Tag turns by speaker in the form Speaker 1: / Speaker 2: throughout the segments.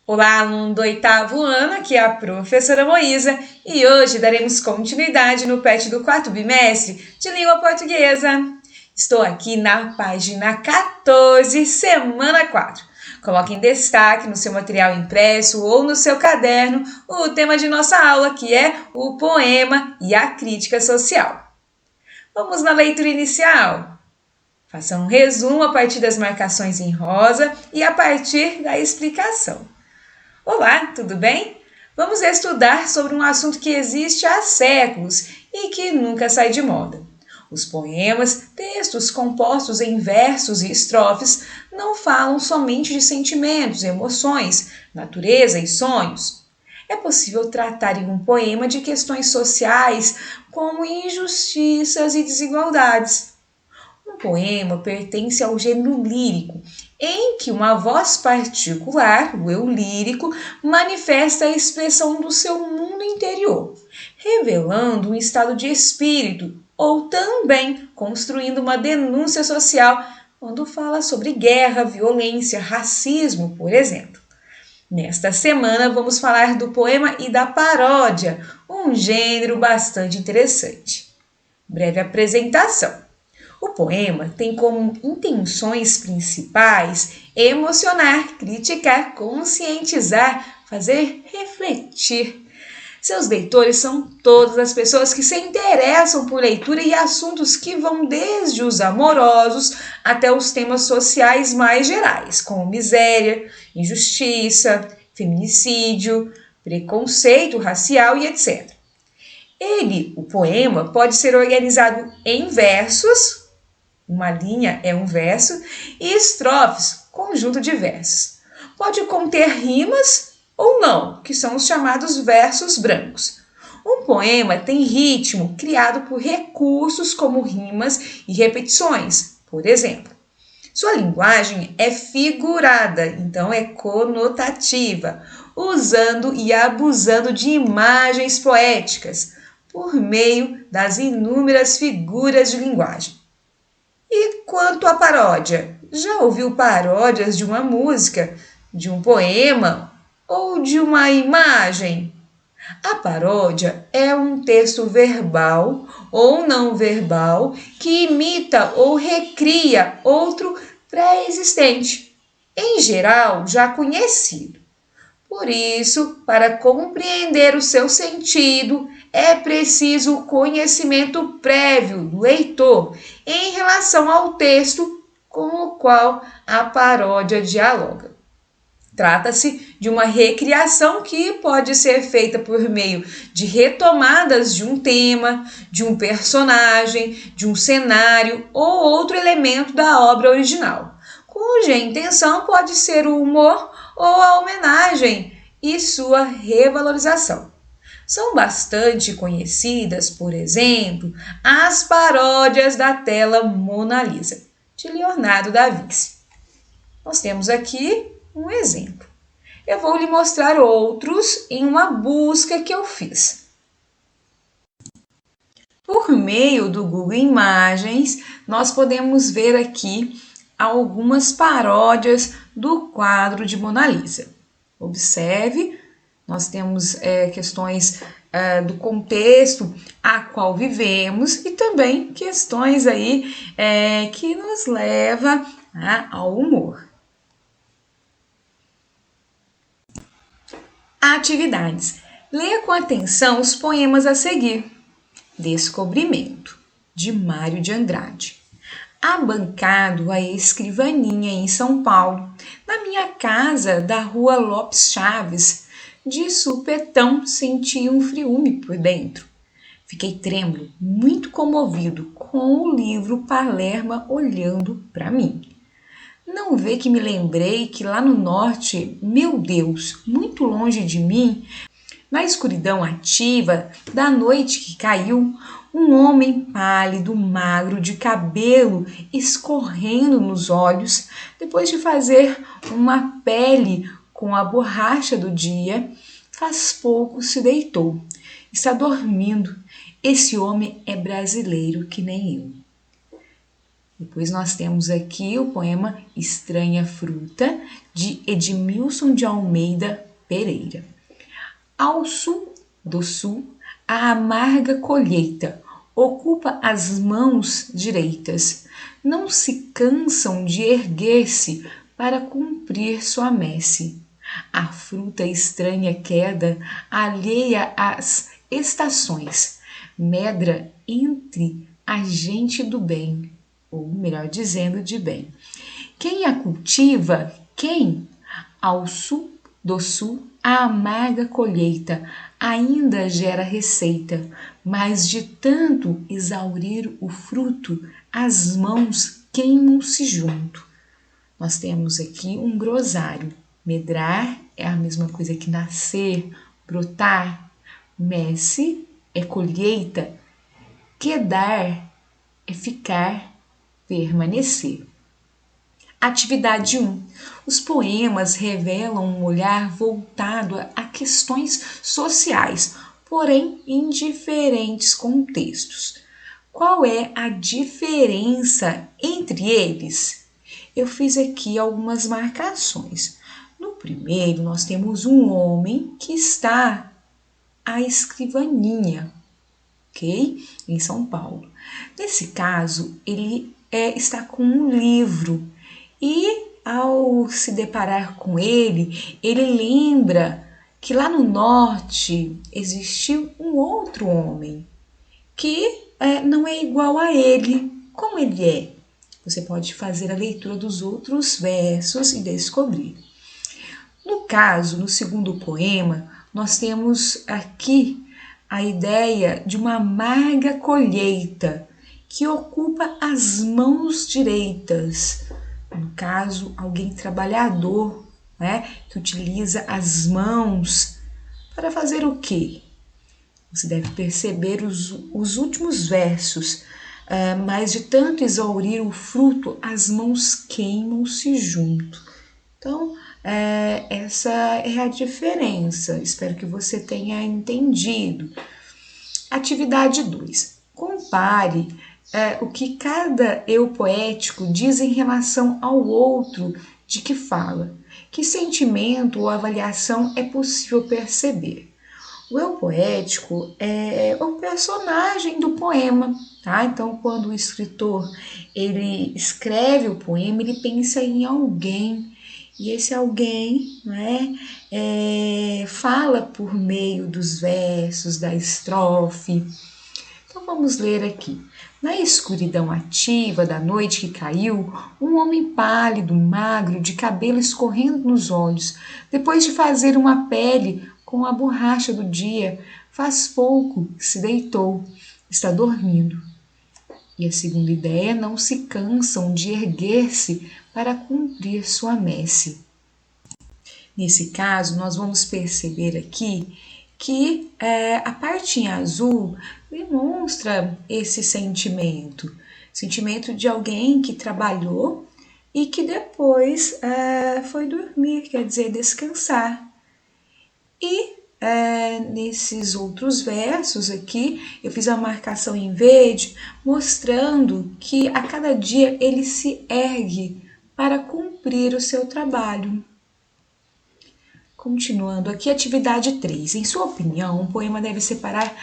Speaker 1: Olá, aluno do 8º ano, aqui é a professora Moísa e hoje daremos continuidade no PET do 4º bimestre de Língua Portuguesa. Estou aqui na página 14, semana 4. Coloque em destaque no seu material impresso ou no seu caderno o tema de nossa aula, que é o poema e a crítica social. Vamos na leitura inicial. Faça um resumo a partir das marcações em rosa e a partir da explicação. Olá, tudo bem? Vamos estudar sobre um assunto que existe há séculos e que nunca sai de moda. Os poemas, textos compostos em versos e estrofes, não falam somente de sentimentos, emoções, natureza e sonhos. É possível tratar em um poema de questões sociais como injustiças e desigualdades. Um poema pertence ao gênero lírico, em que uma voz particular, o eu lírico, manifesta a expressão do seu mundo interior, revelando um estado de espírito, ou também construindo uma denúncia social, quando fala sobre guerra, violência, racismo, por exemplo. Nesta semana vamos falar do poema e da paródia, um gênero bastante interessante. Breve apresentação. O poema tem como intenções principais emocionar, criticar, conscientizar, fazer refletir. Seus leitores são todas as pessoas que se interessam por leitura e assuntos que vão desde os amorosos até os temas sociais mais gerais, como miséria, injustiça, feminicídio, preconceito racial e etc. O poema, pode ser organizado em versos. Uma linha é um verso, e estrofes, conjunto de versos. Pode conter rimas ou não, que são os chamados versos brancos. Um poema tem ritmo criado por recursos como rimas e repetições, por exemplo. Sua linguagem é figurada, então é conotativa, usando e abusando de imagens poéticas, por meio das inúmeras figuras de linguagem. E quanto à paródia? Já ouviu paródias de uma música, de um poema ou de uma imagem? A paródia é um texto verbal ou não verbal que imita ou recria outro pré-existente, em geral já conhecido. Por isso, para compreender o seu sentido, é preciso o conhecimento prévio do leitor em relação ao texto com o qual a paródia dialoga. Trata-se de uma recriação que pode ser feita por meio de retomadas de um tema, de um personagem, de um cenário ou outro elemento da obra original, cuja intenção pode ser o humor ou a homenagem e sua revalorização. São bastante conhecidas, por exemplo, as paródias da tela Mona Lisa, de Leonardo da Vinci. Nós temos aqui um exemplo. Eu vou lhe mostrar outros em uma busca que eu fiz. Por meio do Google Imagens, nós podemos ver aqui algumas paródias do quadro de Mona Lisa. Observe, nós temos questões do contexto a qual vivemos e também questões aí que nos levam ao humor. Atividades. Leia com atenção os poemas a seguir. Descobrimento, de Mário de Andrade. Abancado a escrivaninha em São Paulo, na minha casa da rua Lopes Chaves, de supetão senti um friume por dentro. Fiquei trêmulo, muito comovido, com o livro Palerma olhando para mim. Não vê que me lembrei que lá no norte, meu Deus, muito longe de mim, na escuridão ativa da noite que caiu, um homem pálido, magro, de cabelo escorrendo nos olhos, depois de fazer uma pele com a borracha do dia, faz pouco se deitou. Está dormindo. Esse homem é brasileiro que nem eu. Depois nós temos aqui o poema Estranha Fruta, de Edmilson de Almeida Pereira. Ao sul do sul, a amarga colheita ocupa as mãos direitas. Não se cansam de erguer-se para cumprir sua messe. A fruta estranha queda, alheia às estações, medra entre a gente do bem, ou melhor dizendo, de bem. Quem a cultiva, quem? Ao sul do sul, a amarga colheita ainda gera receita, mas de tanto exaurir o fruto, as mãos queimam-se junto. Nós temos aqui um grosário. Medrar é a mesma coisa que nascer, brotar. Messe é colheita. Quedar é ficar, permanecer. Atividade 1. Os poemas revelam um olhar voltado a questões sociais, porém em diferentes contextos. Qual é a diferença entre eles? Eu fiz aqui algumas marcações. No primeiro, nós temos um homem que está à escrivaninha, ok? Em São Paulo. Nesse caso, ele está com um livro e, ao se deparar com ele lembra que lá no norte existiu um outro homem que não é igual a ele. Como ele é? Você pode fazer a leitura dos outros versos e descobrir. No caso, no segundo poema, nós temos aqui a ideia de uma amarga colheita que ocupa as mãos direitas. No caso, alguém trabalhador, né, que utiliza as mãos para fazer o quê? Você deve perceber os últimos versos. Mas de tanto exaurir o fruto, as mãos queimam-se junto. Então, essa é a diferença. Espero que você tenha entendido. Atividade 2. Compare o que cada eu poético diz em relação ao outro de que fala. Que sentimento ou avaliação é possível perceber? O eu poético é o personagem do poema, tá? Então, quando o escritor ele escreve o poema, ele pensa em alguém, e esse alguém, né, fala por meio dos versos, da estrofe. Então, vamos ler aqui. Na escuridão ativa da noite que caiu, um homem pálido, magro, de cabelo escorrendo nos olhos, depois de fazer uma pele com a borracha do dia, faz pouco se deitou, está dormindo. E a segunda ideia, não se cansam de erguer-se para cumprir sua messe. Nesse caso, nós vamos perceber aqui que a parte em azul demonstra esse sentimento de alguém que trabalhou e que depois foi dormir, quer dizer, descansar. E nesses outros versos aqui, eu fiz a marcação em verde, mostrando que a cada dia ele se ergue para cumprir o seu trabalho. Continuando aqui, atividade 3. Em sua opinião, um poema deve separar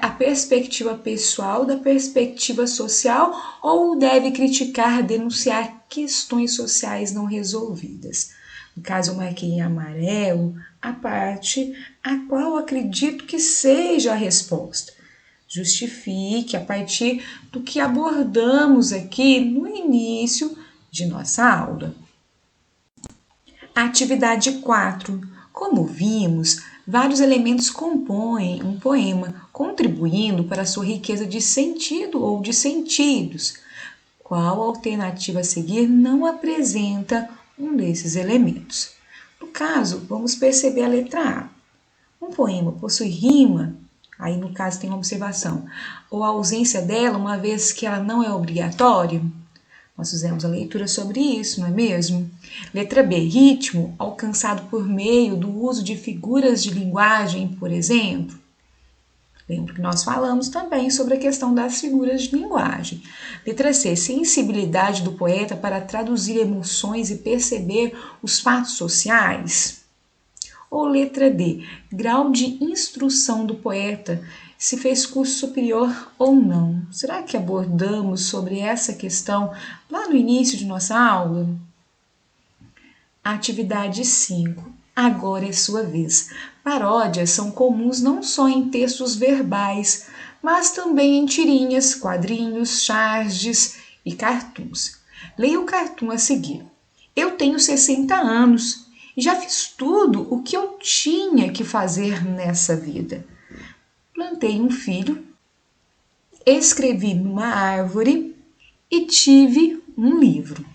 Speaker 1: a perspectiva pessoal da perspectiva social ou deve criticar, denunciar questões sociais não resolvidas? No caso, eu marquei em amarelo a parte a qual acredito que seja a resposta. Justifique a partir do que abordamos aqui no início de nossa aula. Atividade 4. Como vimos, vários elementos compõem um poema, contribuindo para a sua riqueza de sentido ou de sentidos. Qual alternativa a seguir não apresenta um desses elementos? No caso, vamos perceber a letra A. Um poema possui rima, aí no caso tem uma observação, ou a ausência dela, uma vez que ela não é obrigatória? Nós fizemos a leitura sobre isso, não é mesmo? Letra B, ritmo alcançado por meio do uso de figuras de linguagem, por exemplo. Lembro que nós falamos também sobre a questão das figuras de linguagem. Letra C, sensibilidade do poeta para traduzir emoções e perceber os fatos sociais. Ou letra D, grau de instrução do poeta, se fez curso superior ou não. Será que abordamos sobre essa questão lá no início de nossa aula? Atividade 5. Agora é sua vez. Paródias são comuns não só em textos verbais, mas também em tirinhas, quadrinhos, charges e cartoons. Leia o cartoon a seguir. Eu tenho 60 anos e já fiz tudo o que eu tinha que fazer nessa vida. Plantei um filho, escrevi numa árvore e tive um livro.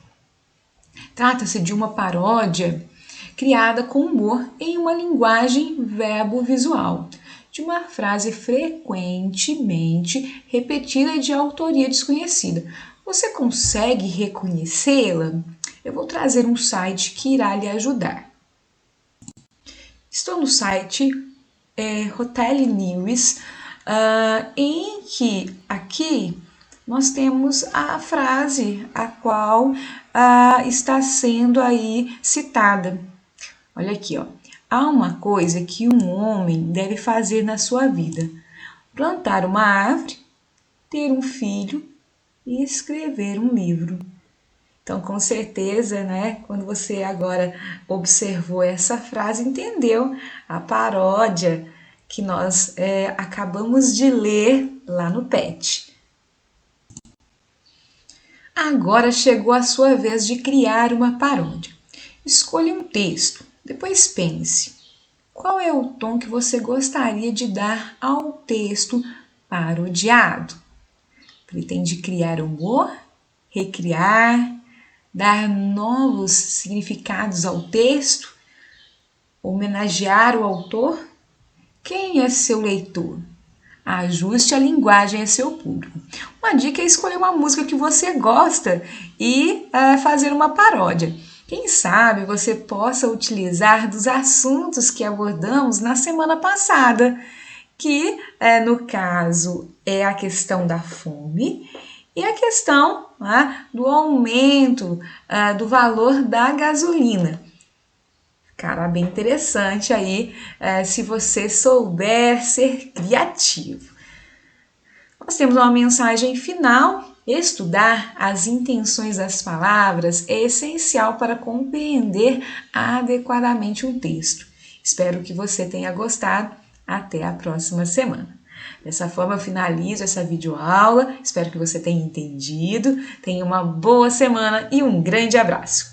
Speaker 1: Trata-se de uma paródia criada com humor em uma linguagem verbo-visual, de uma frase frequentemente repetida de autoria desconhecida. Você consegue reconhecê-la? Eu vou trazer um site que irá lhe ajudar. Estou no site Hotel News, em que aqui nós temos a frase a qual está sendo aí citada. Olha aqui, ó. Há uma coisa que um homem deve fazer na sua vida: plantar uma árvore, ter um filho e escrever um livro. Então, com certeza, né, quando você agora observou essa frase, entendeu a paródia que nós acabamos de ler lá no PET. Agora chegou a sua vez de criar uma paródia. Escolha um texto, depois pense. Qual é o tom que você gostaria de dar ao texto parodiado? Pretende criar humor, recriar, dar novos significados ao texto, homenagear o autor? Quem é seu leitor? Ajuste a linguagem a seu público. Uma dica é escolher uma música que você gosta e fazer uma paródia. Quem sabe você possa utilizar dos assuntos que abordamos na semana passada, que no caso é a questão da fome e a questão do aumento do valor da gasolina. Cara, bem interessante aí, se você souber ser criativo. Nós temos uma mensagem final. Estudar as intenções das palavras é essencial para compreender adequadamente um texto. Espero que você tenha gostado. Até a próxima semana. Dessa forma eu finalizo essa videoaula. Espero que você tenha entendido. Tenha uma boa semana e um grande abraço.